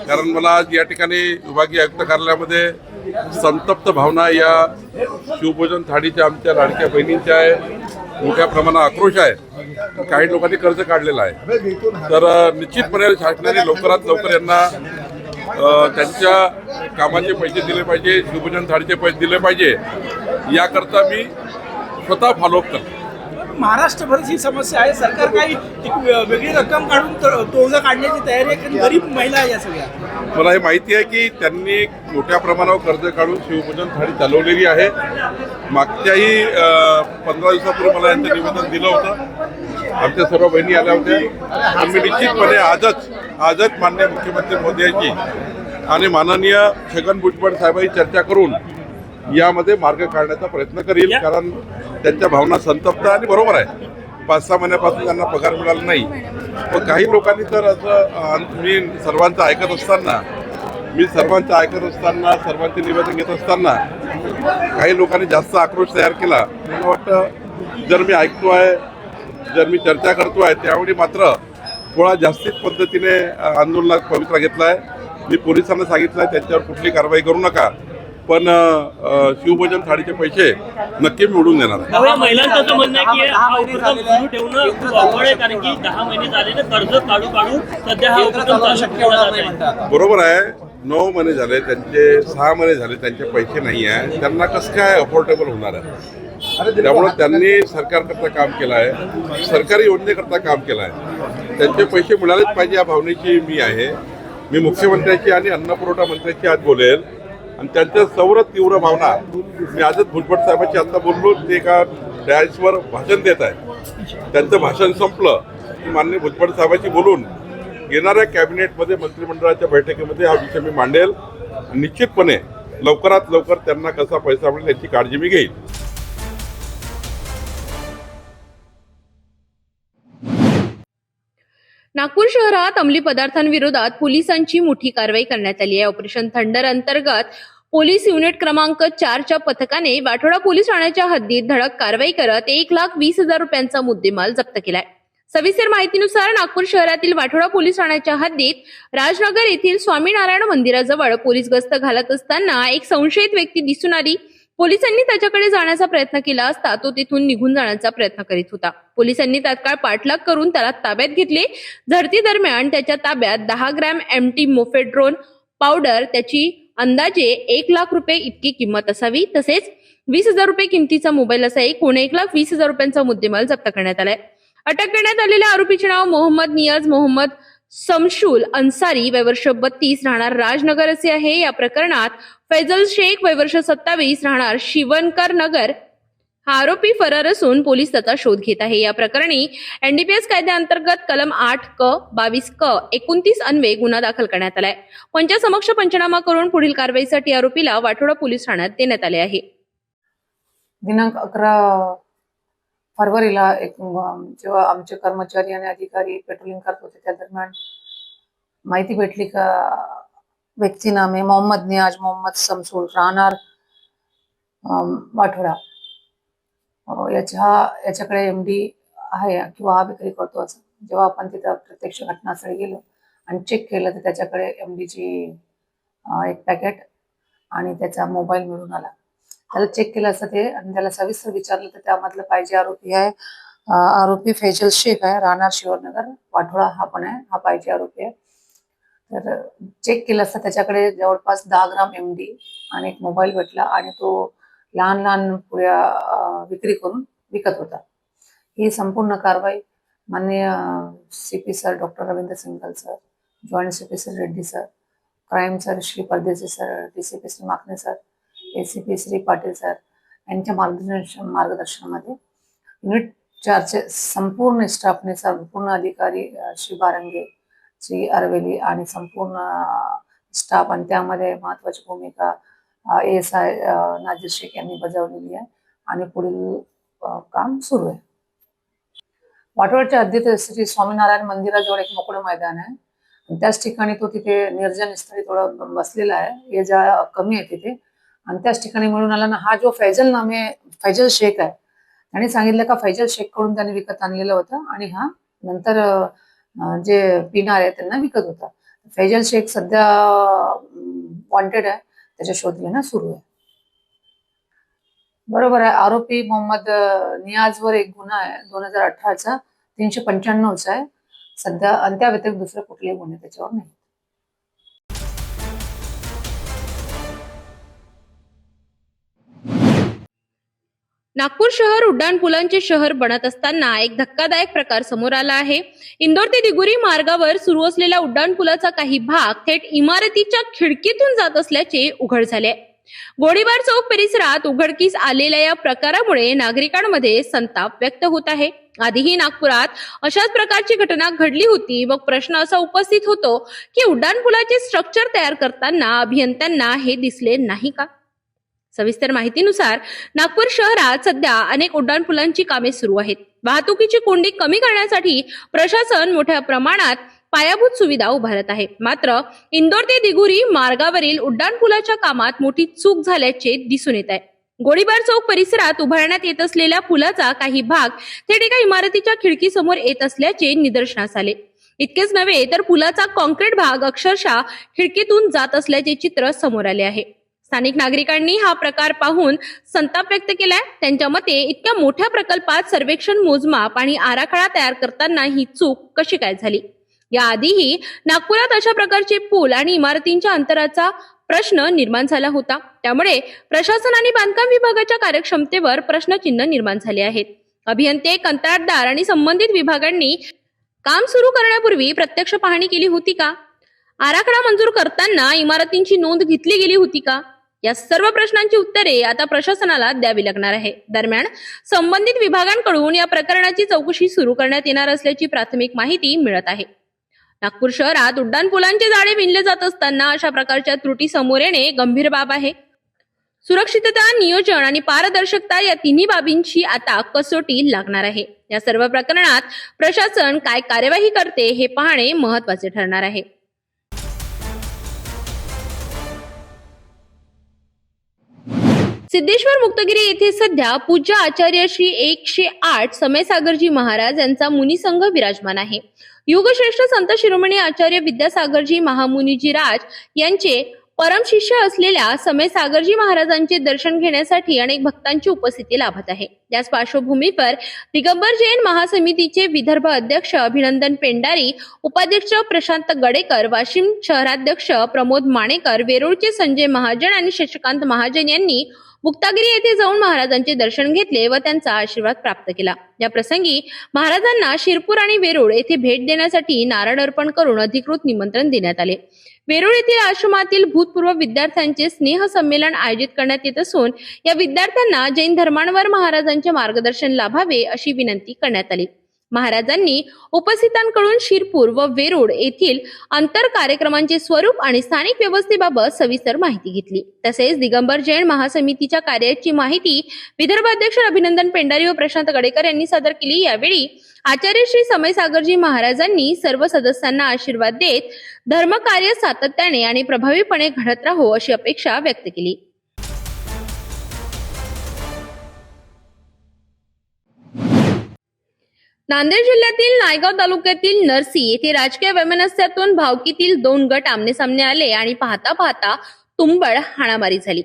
कारण मला आज या ठिकाणी विभागीय आयुक्त कार्यालयामध्ये संतप्त भावना या शिवभोजन थाळीच्या आमच्या लाडक्या बहिणींच्या आहे. मोठ्या प्रमाणात आक्रोश आहे. काही लोकांनी कर्ज काढलेलं आहे. तर निश्चितपणे शासनाने लवकरात लवकर यांना त्यांच्या कामाचे पैसे दिले पाहिजे, शिवभोजन थाळीचे पैसे दिले पाहिजे. याकरता मी स्वतः फॉलोअप करतो. महाराष्ट्रभरच ही समस्या आहे. सरकार काही वेगळी रक्कम काढून तोडगा काढण्याची तयारी आहे, कारण गरीब महिला आहे या सगळ्या. मला हे माहिती आहे की त्यांनी मोठ्या प्रमाणावर कर्ज काढून शिवभोजन थाळी चालवलेली आहे. मागच्याही 15 दिवसापूर्वी मला यांचं निवेदन दिलं होतं. आमच्या सर्व बहिणी आल्या होत्या. आम्ही निश्चितपणे आजच माननीय मुख्यमंत्री मोदींची आणि माननीय छगन भुजबळ साहेबांची चर्चा करून यामध्ये मार्ग काढण्याचा प्रयत्न करील. कारण त्यांच्या भावना संतप्त आणि बरोबर आहे. 5-6 महिन्यापासून त्यांना पगार मिळाला नाही. पण काही लोकांनी तर असं मी सर्वांचं ऐकत असताना सर्वांचे निवेदन घेत असताना काही लोकांनी जास्त आक्रोश तयार केला. मला वाटतं जर मी ऐकतोय, जर मी चर्चा करतोय, त्यावेळी मात्र थोडा जास्तीत पद्धतीने आंदोलनात पवित्रा घेतला आहे. मी पोलिसांना सांगितलं आहे त्यांच्यावर कुठली कारवाई करू नका, पण शिवभोजन थाळीचे पैसे नक्की मिळवून देणार आहे. महिलांचं असं म्हणणं आहे की हा उपक्रम सुरू ठेवणं खूप अवघड आहे, कारण की 10 महिने झाले ना कर्ज काढू सध्या हा उपक्रम चालू. बरोबर आहे. 9 महिने झाले त्यांचे, 6 महिने झाले त्यांचे पैसे नाही आहे. त्यांना कसं काय अफोर्डेबल होणार आहे? त्यामुळे त्यांनी सरकारकरता काम केलं आहे, सरकारी योजनेकरता काम केलं आहे. त्यांचे पैसे मिळालेच पाहिजे या भावनेची मी आहे. मी मुख्यमंत्र्यांची आणि अन्नपुरवठा मंत्र्यांची आज बोलेल आणि त्यांच्या सौर तीव्र भावना मी आजच भुजबळ साहेबांची आता बोललो. ते एका डॅशवर भाषण देत आहे. त्यांचं भाषण संपलं की माननीय भुजबळ साहेबांची बोलून येणाऱ्या कॅबिनेटमध्ये मंत्रिमंडळाच्या बैठकीमध्ये हा विषय मी मांडेल. निश्चितपणे लवकरात लवकर त्यांना कसा पैसा मिळेल याची काळजी मी घेईल. नागपूर शहरात अंमली पदार्थांविरोधात पोलिसांची मोठी कारवाई करण्यात आली आहे. ऑपरेशन थंडर अंतर्गत पोलीस युनिट क्रमांक 4च्या पथकाने वाठोडा पोलीस ठाण्याच्या हद्दीत धडक कारवाई करत 1,20,000 रुपयांचा मुद्देमाल जप्त केलाय. सविस्तर माहितीनुसार नागपूर शहरातील वाठोडा पोलीस ठाण्याच्या हद्दीत राजनगर येथील स्वामीनारायण मंदिराजवळ पोलीस गस्त घालत असताना एक संशयित व्यक्ती दिसून आली. पोलिसांनी त्याच्याकडे जाण्याचा प्रयत्न केला असता तो तिथून निघून जाण्याचा प्रयत्न करीत होता. पोलिसांनी तात्काळ पाठलाग करून त्याला ताब्यात घेतले. झडती दरम्यान त्याच्या ताब्यात 10 ग्रॅम एमटी मोफेड्रोन पावडर, त्याची अंदाजे 1 लाख रुपये इतकी किंमत असावी, तसेच 20,000 रुपये किमतीचा मोबाईल असा एकूण 1,20,000 रुपयांचा मुद्देमाल जप्त करण्यात आलाय. अटक करण्यात आलेल्या आरोपीचे नाव मोहम्मद नियाज मोहम्मद समशुल अन्सारी, वय वर्ष 32, राहणार राजनगर असे आहे. या प्रकरणात फैजल शेख, वय वर्ष 27, राहणार शिवनकर नगर, हा आरोपी फरार असून पोलीस त्याचा शोध घेत आहे. या प्रकरणी एनडीपीएस कायद्याअंतर्गत कलम 8 क 22 क 29 अन्वये गुन्हा दाखल करण्यात आलाय. पंचासमक्ष पंचनामा करून पुढील कारवाईसाठी आरोपीला वाठोडा पोलीस ठाण्यात देण्यात आले आहे. दिनांक 11 फरवरीला जेव्हा आमचे कर्मचारी आणि अधिकारी पेट्रोलिंग करत होते त्या दरम्यान माहिती भेटली का व्यक्ती नामे मोहम्मद नियाज मोहम्मद समसूल, राहणार वाठोडा, याच्याकडे एमडी आहे किंवा हा विक्री करतो असं. जेव्हा आपण तिथं प्रत्यक्ष घटनास्थळी गेलो आणि चेक केलं तर त्याच्याकडे एमडीची एक पॅकेट आणि त्याचा मोबाईल मिळून आला. त्याला चेक केलं असतं ते आणि त्याला सविस्तर विचारलं तर त्यामधलं पाहिजे आरोपी आहे, आरोपी फैजल शेख आहे, राहणार शिवनगर वाठोडा, हा पण आहे, हा पाहिजे आरोपी आहे. तर चेक केलं असतं त्याच्याकडे जवळपास 10 ग्राम एमडी आणि एक मोबाईल भेटला आणि तो लहान लहान पुड्या विक्री करून विकत होता. ही संपूर्ण कारवाई माननीय CP sir doctor Ravindra Singal sir, joint CP sir Reddy sir, crime sir Shri Pardeshi sir, DCP Shri Makhane sir, ACP Shri Patil sir यांच्या मार्गदर्शनामध्ये युनिट 4चे संपूर्ण स्टाफने, संपूर्ण अधिकारी श्री बारंगे, श्री अरवेली आणि संपूर्ण स्टाफ आणि त्यामध्ये महत्वाची भूमिका ASI नाजीर शेख यांनी बजावलेली आहे आणि पुढील काम सुरू आहे. वाठोडच्या हद्दीत श्री स्वामीनारायण मंदिराजवळ एक मोकळं मैदान आहे. त्याच ठिकाणी तो तिथे निर्जन स्थळी थोडं बसलेला आहे, ये जा कमी आहे तिथे, आणि त्याच ठिकाणी मिळून आला ना हा जो फैजल शेख आहे, त्याने सांगितलं का फैजल शेख कडून त्याने विकत आणलेलं होतं आणि हा नंतर जे पिणार आहे त्यांना विकत होता. फैजल शेख सध्या वॉन्टेड आहे, त्याच्या शोध घेणं सुरू आहे. बरोबर आहे, आरोपी मोहम्मद नियाजवर एक गुन्हा आहे 2018चा 395चा आहे सध्या, आणि त्या व्यतिरिक्त दुसरे कुठलेही गुन्हे त्याच्यावर नाही. नागपूर शहर उड्डाणपुलांचे शहर बनत असताना एक धक्कादायक प्रकार समोर आला आहे. इंदोर ते दिगुरी मार्गावर सुरू असलेल्या उड्डाणपुलाचा काही भाग थेट इमारतीच्या खिडकीतून जात असल्याचे उघड झाले. गोळीबार चौक परिसरात उघडकीस आलेल्या या प्रकारामुळे नागरिकांमध्ये संताप व्यक्त होत आहे. आधीही नागपुरात अशाच प्रकारची घटना घडली होती. मग प्रश्न असा उपस्थित होतो की उड्डाणपुलाचे स्ट्रक्चर तयार करताना अभियंत्यांना हे दिसले नाही का? सविस्तर माहितीनुसार नागपूर शहरात सध्या अनेक उड्डाणपुलांची कामे सुरू आहेत. वाहतुकीची कोंडी कमी करण्यासाठी प्रशासन मोठ्या प्रमाणात पायाभूत सुविधा उभारत आहे. मात्र इंदोर ते दिगुरी मार्गावरील उड्डाणपुलाच्या कामात मोठी चूक झाल्याचे दिसून येत आहे. गोळीबार चौक परिसरात उभारण्यात येत असलेल्या पुलाचा काही भाग थेट एका इमारतीच्या खिडकीसमोर येत असल्याचे निदर्शनास आले. इतकेच नव्हे तर पुलाचा कॉन्क्रीट भाग अक्षरशः खिडकीतून जात असल्याचे चित्र समोर आले आहे. स्थानिक नागरिकांनी हा प्रकार पाहून संताप व्यक्त केलाय. त्यांच्या मते इतक्या मोठ्या प्रकल्पात सर्वेक्षण, मोजमाप आणि आराखडा तयार करताना ही चूक कशी काय झाली? याआधीही नागपुरात अशा प्रकारचे पूल आणि इमारतींच्या अंतराचा प्रश्न निर्माण झाला होता. त्यामुळे प्रशासन आणि बांधकाम विभागाच्या कार्यक्षमतेवर प्रश्नचिन्ह निर्माण झाले आहेत. अभियंते, कंत्राटदार आणि संबंधित विभागांनी काम सुरू करण्यापूर्वी प्रत्यक्ष पाहणी केली होती का? आराखडा मंजूर करताना इमारतींची नोंद घेतली गेली होती का? या सर्व प्रश्नांची उत्तरे आता प्रशासनाला द्यावी लागणार आहे. दरम्यान संबंधित विभागांकडून या प्रकरणाची चौकशी सुरू करण्यात येणार असल्याची प्राथमिक माहिती मिळत आहे. नागपूर शहरात उड्डाणपुलांचे जाळे विणले जात असताना अशा प्रकारच्या त्रुटी समोर येणे गंभीर बाब आहे. सुरक्षितता, नियोजन आणि पारदर्शकता या तिन्ही बाबींची आता कसोटी लागणार आहे. या सर्व प्रकरणात प्रशासन काय कार्यवाही करते हे पाहणे महत्त्वाचे ठरणार आहे. सिद्धेश्वर मुक्तगिरी येथे सध्या पूज्य आचार्य श्री 108 समयसागरजी महाराज यांचा मुनिसंघ विराजमान आहे. युगश्रेष्ठ संत शिरोमणी आचार्य विद्यासागरजी महामुनीजी राज यांचे परम शिष्य असलेल्या समय सागरजी महाराजांचे दर्शन घेण्यासाठी अनेक भक्तांची उपस्थिती लाभत आहे। याच पार्श्वभूमीवर दिगंबर जैन महासमितीचे विदर्भ अध्यक्ष अभिनंदन पेंडारी, उपाध्यक्ष प्रशांत गडेकर, वाशिम शहराध्यक्ष प्रमोद माणेकर, वेरूळचे संजय महाजन आणि शशिकांत महाजन यांनी मुक्तागिरी येथे जाऊन महाराजांचे दर्शन घेतले व त्यांचा आशीर्वाद प्राप्त केला। या प्रसंगी महाराजांना शिरपूर आणि वेरूळ येथे भेट देण्यासाठी नारळ अर्पण करून अधिकृत निमंत्रण देण्यात आले। वेरूळ येथील आश्रमातील भूतपूर्व विद्यार्थ्यांचे स्नेह संमेलन आयोजित करण्यात येत असून या विद्यार्थ्यांना जैन धर्मांवर महाराजांचे मार्गदर्शन लाभावे अशी विनंती करण्यात आली। महाराजांनी उपस्थितांकडून शिरपूर व वेरूळ येथील आंतर कार्यक्रमांचे स्वरूप आणि स्थानिक व्यवस्थेबाबत सविस्तर माहिती घेतली। तसेच दिगंबर जैन महासमितीच्या कार्याची माहिती विदर्भ अध्यक्ष अभिनंदन पेंडारी व प्रशांत गडेकर यांनी सादर केली। यावेळी आचार्य श्री समय सागरजी महाराजांनी सर्व सदस्यांना आशीर्वाद देत धर्मकार्य सातत्याने आणि प्रभावीपणे घडत राहो अशी अपेक्षा व्यक्त केली। नांदेड जिल्ह्यातील नायगाव तालुक्यातील नरसी येथे राजकीय वैमनस्यातून भावकीतील 2 गट आमनेसामने आले आणि पाहता पाहता तुंबळ हाणामारी झाली।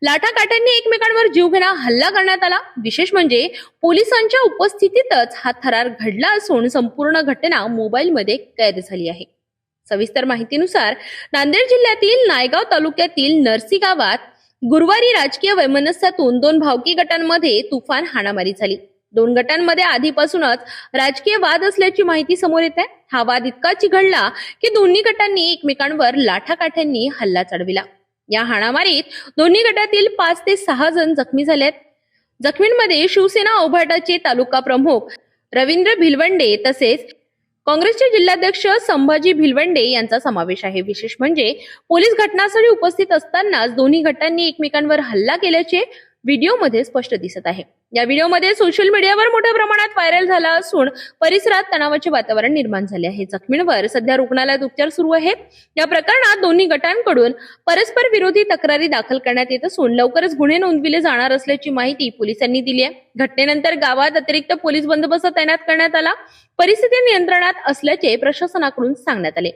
लाठाकाठ्यांनी एकमेकांवर जीवघेणा हल्ला करण्यात आला। विशेष म्हणजे पोलिसांच्या उपस्थितीतच हा थरार घडला असून संपूर्ण घटना मोबाईलमध्ये कैद झाली आहे। सविस्तर माहितीनुसार नांदेड जिल्ह्यातील नायगाव तालुक्यातील नरसी गावात गुरुवारी राजकीय वैमनस्यातून 2 भावकी गटांमध्ये तुफान हाणामारी झाली। 2 गटांमध्ये आधीपासूनच राजकीय वाद असल्याची माहिती समोर येत आहे। हा वाद इतका चिघळला की दोन्ही गटांनी एकमेकांवर लाठाकाठ्यांनी हल्ला चढविला। या हाणामारीत दोन्ही गटातील 5 ते 6 जण जखमी झालेत। जखमींमध्ये शिवसेना औभाटाचे तालुका प्रमुख रवींद्र भिलवंडे तसेच काँग्रेसचे जिल्हाध्यक्ष संभाजी भिलवंडे यांचा समावेश आहे। विशेष म्हणजे पोलीस घटनास्थळी उपस्थित असतानाच दोन्ही गटांनी एकमेकांवर हल्ला केल्याचे व्हिडिओमध्ये स्पष्ट दिसत आहे। या व्हिडिओमध्ये सोशल मीडियावर मोठ्या प्रमाणात व्हायरल झाला असून परिसरात तणावाचे वातावरण निर्माण झाले आहे। जखमींवर सध्या रुग्णालयात उपचार सुरू आहेत। या प्रकरणात दोन्ही गटांकडून परस्पर विरोधी तक्रारी दाखल करण्यात येत असून लवकरच गुन्हे नोंदविले जाणार असल्याची माहिती पोलिसांनी दिली आहे। घटनेनंतर गावात अतिरिक्त पोलीस बंदोबस्त तैनात करण्यात आला। परिस्थिती नियंत्रणात असल्याचे प्रशासनाकडून सांगण्यात आले।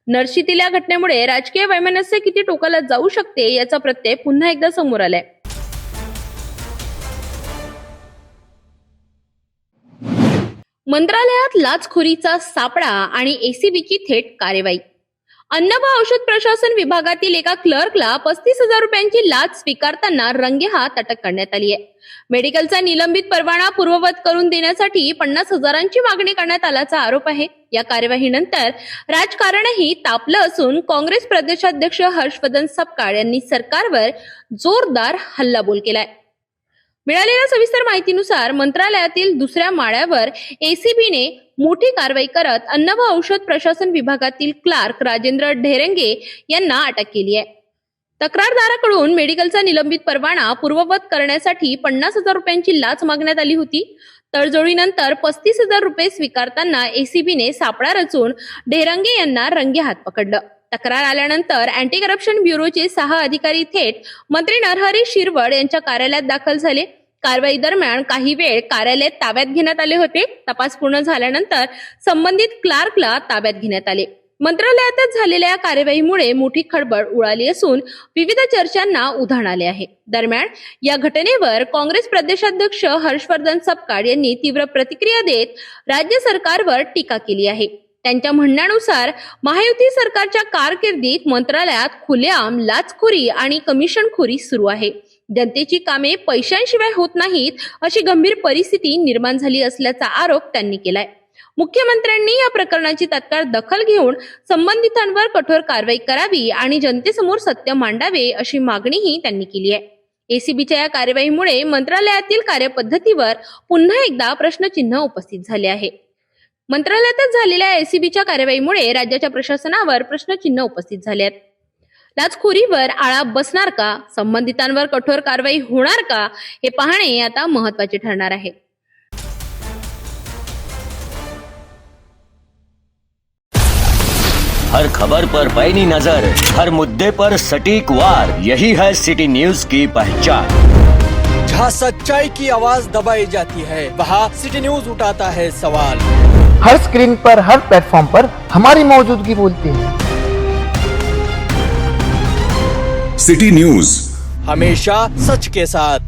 नरशीतील या घटनेमुळे राजकीय वैमनस्य किती टोकाला जाऊ शकते याचा प्रत्यय पुन्हा एकदा समोर आलाय। मंत्रालयात लाचखोरीचा सापळा आणि एसीबीची थेट कार्यवाही। अन्न व औषध प्रशासन विभागातील एका क्लर्कला 35,000 रुपयांची लाच स्वीकारताना रंगेहात अटक करण्यात आली आहे। मेडिकलचा निलंबित परवाना पूर्ववत करून देण्यासाठी 50,000ची मागणी करण्यात आल्याचा आरोप आहे। या कार्यवाहीनंतर राजकारणही तापलं असून काँग्रेस प्रदेशाध्यक्ष हर्षवर्धन सपकाळ यांनी सरकारवर जोरदार हल्लाबोल केलाय। मिळालेल्या सविस्तर माहितीनुसार मंत्रालयातील 2ऱ्या माळ्यावर एसीबीने मोठी कारवाई करत अन्न व औषध प्रशासन विभागातील क्लार्क राजेंद्र ढेरंगे यांना अटक केली आहे। तक्रारदाराकडून मेडिकलचा निलंबित परवाना पूर्ववत करण्यासाठी 50,000 रुपयांची लाच मागण्यात आली होती। तडजोडीनंतर 35,000 रुपये स्वीकारताना एसीबीने सापळा रचून ढेरंगे यांना रंगेहात पकडलं। तक्रार आल्यानंतर अँटी करप्शन ब्युरोचे 6 अधिकारी थेट मंत्री नरहरी शिरवळ यांच्या कार्यालयात दाखल झाले। कारवाई दरम्यान काही वेळ कार्यालय ताब्यात घेण्यात आले होते। तपास पूर्ण झाल्यानंतर संबंधित क्लार्कला ताब्यात घेण्यात आले। मंत्रालयातच झालेल्या या कार्यवाहीमुळे मोठी खळबळ उडाली असून विविध चर्चांना उधाण आले आहे। दरम्यान या घटनेवर काँग्रेस प्रदेशाध्यक्ष हर्षवर्धन सपकाळ यांनी तीव्र प्रतिक्रिया देत राज्य सरकारवर टीका केली आहे। त्यांच्या म्हणण्यानुसार महायुती सरकारच्या कारकिर्दीत मंत्रालयात खुलेआम लाचखोरी आणि कमिशनखोरी सुरू आहे। जनतेची कामे पैशांशिवाय होत नाहीत अशी गंभीर परिस्थिती निर्माण झाली असल्याचा आरोप त्यांनी केलाय। मुख्यमंत्र्यांनी या प्रकरणाची तात्काळ दखल घेऊन संबंधितांवर कठोर कारवाई करावी आणि जनतेसमोर सत्य मांडावे अशी मागणीही त्यांनी केली आहे। एसीबीच्या या कार्यवाहीमुळे मंत्रालयातील कार्यपद्धतीवर पुन्हा एकदा प्रश्नचिन्ह उपस्थित झाले आहे। मंत्रालयातच झालेल्या एसीबीच्या कार्यवाहीमुळे राज्याच्या प्रशासनावर प्रश्नचिन्ह उपस्थित झाले आहेत। लाचखोरीवर आळा बसणार का, संबंधितांवर कठोर कारवाई होणार का, हे पाहणे आता महत्त्वाचे ठरणार आहे। हर खबर पर पैनी नजर, हर मुद्दे पर सटीक वार, यही है सिटी न्यूज की पहचान। जहाँ सच्चाई की आवाज दबाई जाती है, वहाँ सिटी न्यूज उठाता है सवाल। हर स्क्रीन पर, हर प्लेटफॉर्म पर हमारी मौजूदगी बोलती है। सिटी न्यूज, हमेशा सच के साथ।